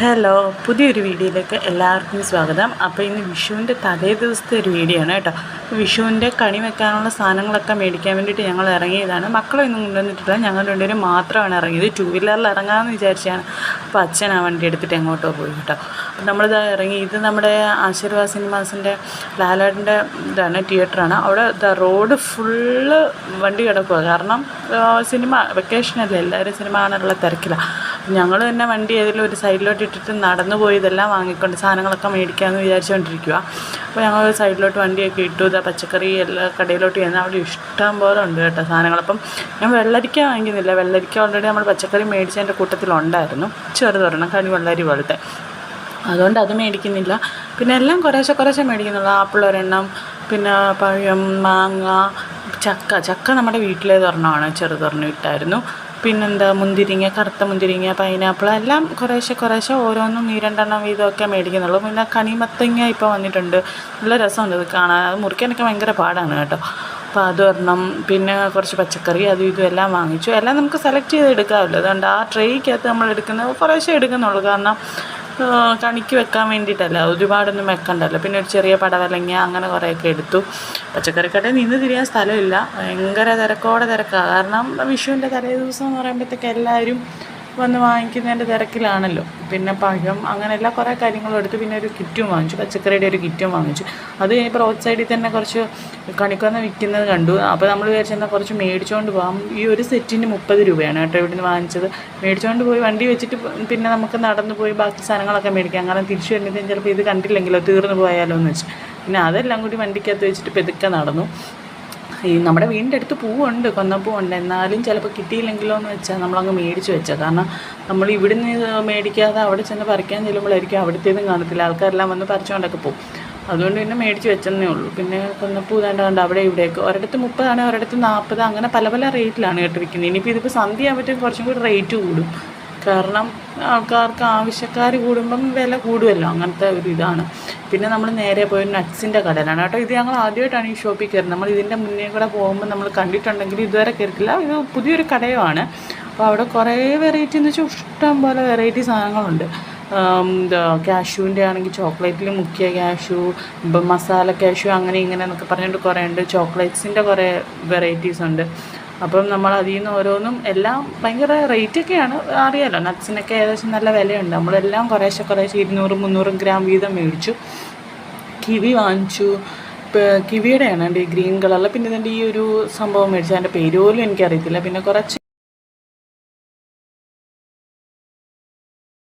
Hello, പുതിയൊരു വീഡിയോയിലേക്ക് എല്ലാവർക്കും സ്വാഗതം. അപ്പോൾ ഇന്ന് വിഷുവിൻ്റെ തലേ ദിവസത്തെ ഒരു വീഡിയോ ആണ് കേട്ടോ. വിഷുവിൻ്റെ കണി വെക്കാനുള്ള സാധനങ്ങളൊക്കെ മേടിക്കാൻ വേണ്ടിയിട്ട് ഞങ്ങൾ ഇറങ്ങിയതാണ്. മക്കളൊന്നും കൊണ്ടുവന്നിട്ടില്ല, ഞങ്ങൾ രണ്ടുപേരും മാത്രമാണ് ഇറങ്ങിയത്. 2 വീലറിൽ ഇറങ്ങാമെന്ന് വിചാരിച്ചാണ്. അപ്പോൾ അച്ഛൻ ആ വണ്ടി എടുത്തിട്ട് എങ്ങോട്ടോ പോയി കേട്ടോ. അപ്പോൾ നമ്മളിത് ഇറങ്ങി. ഇത് നമ്മുടെ ആശീർവാദ് സിനിമാസിൻ്റെ ലാലേട്ടൻ്റെ ഇതാണ്, തിയേറ്ററാണ്. അവിടെ റോഡ് ഫുള്ള് വണ്ടി കിടക്കുക. കാരണം സിനിമ വെക്കേഷനല്ലേ, എല്ലാവരും സിനിമ കാണാനുള്ള തിരക്കിലാണ്. ഞങ്ങൾ തന്നെ വണ്ടി ഏതെങ്കിലും ഒരു സൈഡിലോട്ട് ഇട്ടിട്ട് നടന്നു പോയി ഇതെല്ലാം വാങ്ങിക്കൊണ്ട് സാധനങ്ങളൊക്കെ മേടിക്കാമെന്ന് വിചാരിച്ചുകൊണ്ടിരിക്കുക. അപ്പോൾ ഞങ്ങൾ ഒരു സൈഡിലോട്ട് വണ്ടിയൊക്കെ ഇട്ടു. ഇതാ പച്ചക്കറി എല്ലാ കടയിലോട്ട് ചെന്നാൽ അവിടെ ഇഷ്ടം പോലെ ഉണ്ട് കേട്ടോ സാധനങ്ങൾ. അപ്പം ഞാൻ വെള്ളരിക്ക വാങ്ങിക്കുന്നില്ല. വെള്ളരിക്ക ഓൾറെഡി നമ്മൾ പച്ചക്കറി മേടിച്ചതിൻ്റെ കൂട്ടത്തിലുണ്ടായിരുന്നു, ചെറുതൊരെണ്ണം കണി വെള്ളരി പോലത്തെ. അതുകൊണ്ട് അത് മേടിക്കുന്നില്ല. പിന്നെ എല്ലാം കുറേശ്ശെ മേടിക്കുന്നുള്ളൂ. ആപ്പിൾ ഒരെണ്ണം, പിന്നെ പഴം, മാങ്ങ, ചക്ക നമ്മുടെ വീട്ടിലേതൊരെണ്ണമാണ്, ചെറുതൊരെണ്ണം ഇട്ടായിരുന്നു. പിന്നെന്താ, മുന്തിരിങ്ങ, കറുത്ത മുന്തിരിങ്ങ, പൈനാപ്പിൾ, എല്ലാം കുറേശ്ശെ ഓരോന്നും 2 വീതമൊക്കെ മേടിക്കുന്നുള്ളൂ. പിന്നെ കണിമത്തങ്ങ ഇപ്പോൾ വന്നിട്ടുണ്ട്, നല്ല രസമുണ്ട് ഇത് കാണാൻ. അത് മുറിക്കാനൊക്കെ ഭയങ്കര പാടാണ് കേട്ടോ. അപ്പോൾ അതൊരെണ്ണം, പിന്നെ കുറച്ച് പച്ചക്കറി, അതും ഇതും എല്ലാം വാങ്ങിച്ചു. എല്ലാം നമുക്ക് സെലക്ട് ചെയ്ത് എടുക്കാമല്ലോ. അതുകൊണ്ട് ആ ട്രേക്കകത്ത് നമ്മൾ എടുക്കുന്നത് കുറേശ്ശെ എടുക്കുന്നുള്ളൂ. കാരണം കണിക്ക് വെക്കാൻ വേണ്ടിയിട്ടല്ല, ഒരുപാടൊന്നും വെക്കണ്ടല്ലോ. പിന്നെ ഒരു ചെറിയ പടവലങ്ങ, അങ്ങനെ കുറേയൊക്കെ എടുത്തു. പച്ചക്കറിക്കടയിൽ നിന്ന് തിരിയാൻ സ്ഥലമില്ല, ഭയങ്കര തിരക്കാണ്. കാരണം വിഷുവിൻ്റെ തലേ ദിവസം എന്ന് പറയുമ്പോഴത്തേക്ക് എല്ലാവരും വന്ന് വാങ്ങിക്കുന്നതിൻ്റെ തിരക്കിലാണല്ലോ. പിന്നെ പഴം, അങ്ങനെയുള്ള കുറേ കാര്യങ്ങളും എടുത്തു. പിന്നെ ഒരു കിറ്റും വാങ്ങിച്ചു, പച്ചക്കറിയുടെ ഒരു കിറ്റും വാങ്ങിച്ചു. അത് കഴിഞ്ഞപ്പോൾ റോഡ് സൈഡിൽ തന്നെ കുറച്ച് കണിക്കൊന്ന വിൽക്കുന്നത് കണ്ടു. അപ്പോൾ നമ്മൾ വിചാരിച്ചെന്നാൽ കുറച്ച് മേടിച്ചുകൊണ്ട് പോകാം. ഈ ഒരു സെറ്റിന് 30 രൂപയാണ് കേട്ടോ ഇവിടുന്ന് വാങ്ങിച്ചത്. മേടിച്ചുകൊണ്ട് പോയി വണ്ടി വെച്ചിട്ട് പിന്നെ നമുക്ക് നടന്നു പോയി ബാക്കി സാധനങ്ങളൊക്കെ മേടിക്കാം. കാരണം തിരിച്ചു വരുമ്പോഴത്തേക്കും ചിലപ്പോൾ ഇത് കണ്ടില്ലെങ്കിലോ, തീർന്നു പോയാലോ എന്ന് വെച്ച് പിന്നെ അതെല്ലാം കൂടി വണ്ടിക്കകത്ത് വെച്ചിട്ട് പെതുക്കെ നടന്നു. ഈ നമ്മുടെ വീടിൻ്റെ അടുത്ത് പൂവുണ്ട്, കൊന്നപ്പൂവുണ്ട്. എന്നാലും ചിലപ്പോൾ കിട്ടിയില്ലെങ്കിലോ എന്ന് വെച്ചാൽ നമ്മളങ്ങ് മേടിച്ച് വെച്ചാൽ. കാരണം നമ്മൾ ഇവിടുന്ന് മേടിക്കാതെ അവിടെ ചെന്ന് പറിക്കാൻ ചെല്ലുമ്പോഴായിരിക്കും അവിടുത്തേതും കാണത്തില്ല, ആൾക്കാരെല്ലാം വന്ന് പറിച്ചുകൊണ്ടൊക്കെ പോകും. അതുകൊണ്ട് പിന്നെ മേടിച്ച് വെച്ചെന്നേ ഉള്ളൂ. പിന്നെ കൊന്നപ്പൂ കണ്ട് അവിടെ ഇവിടെയൊക്കെ ഒരിടത്ത് 30, ഒരിടത്ത് 40, അങ്ങനെ പല റേറ്റിലാണ് കേട്ടിരിക്കുന്നത്. ഇനിയിപ്പോൾ ഇതിപ്പോൾ സന്ധ്യ ആകുമ്പോഴത്തേക്കും കുറച്ചും കൂടി റേറ്റ് കൂടും. കാരണം ആൾക്കാർക്ക് ആവശ്യക്കാർ കൂടുമ്പം വില കൂടുമല്ലോ, അങ്ങനത്തെ ഒരു ഇതാണ്. പിന്നെ നമ്മൾ നേരെ പോയി നട്ട്സിൻ്റെ കടയിലാണ് കേട്ടോ. ഇത് ഞങ്ങൾ ആദ്യമായിട്ടാണ് ഈ ഷോപ്പിൽ കയറുന്നത്. നമ്മൾ ഇതിൻ്റെ മുന്നേ കൂടെ പോകുമ്പോൾ നമ്മൾ കണ്ടിട്ടുണ്ടെങ്കിൽ ഇതുവരെ കയറിയിട്ടില്ല. ഇത് പുതിയൊരു കടയുമാണ്. അപ്പോൾ അവിടെ കുറേ വെറൈറ്റി എന്ന് വെച്ചാൽ ഇഷ്ടം പോലെ വെറൈറ്റി സാധനങ്ങളുണ്ട്. കാഷ്യൂവിൻ്റെ ആണെങ്കിൽ ചോക്ലേറ്റിൽ മുക്കിയ കാഷ്യൂ, മസാല കാഷ്യൂ, അങ്ങനെ ഇങ്ങനെ എന്നൊക്കെ പറഞ്ഞിട്ട് കുറേ ഉണ്ട്. ചോക്ലേറ്റ്സിൻ്റെ കുറേ വെറൈറ്റീസ് ഉണ്ട്. അപ്പം നമ്മൾ അതിൽ നിന്ന് ഓരോന്നും എല്ലാം ഭയങ്കര റേറ്റൊക്കെയാണ്, അറിയാമല്ലോ. നട്ട്സിനൊക്കെ ഏകദേശം നല്ല വിലയുണ്ട്. നമ്മളെല്ലാം കുറേശ്ശെ 200-300 ഗ്രാം വീതം മേടിച്ചു. കിവി വാങ്ങിച്ചു. കിവിയുടെയാണ് ഈ ഗ്രീൻ കളറിൽ. പിന്നെ ഇതിൻ്റെ ഈ ഒരു സംഭവം മേടിച്ചു, അതിൻ്റെ പേര് പോലും എനിക്കറിയത്തില്ല. പിന്നെ കുറച്ച്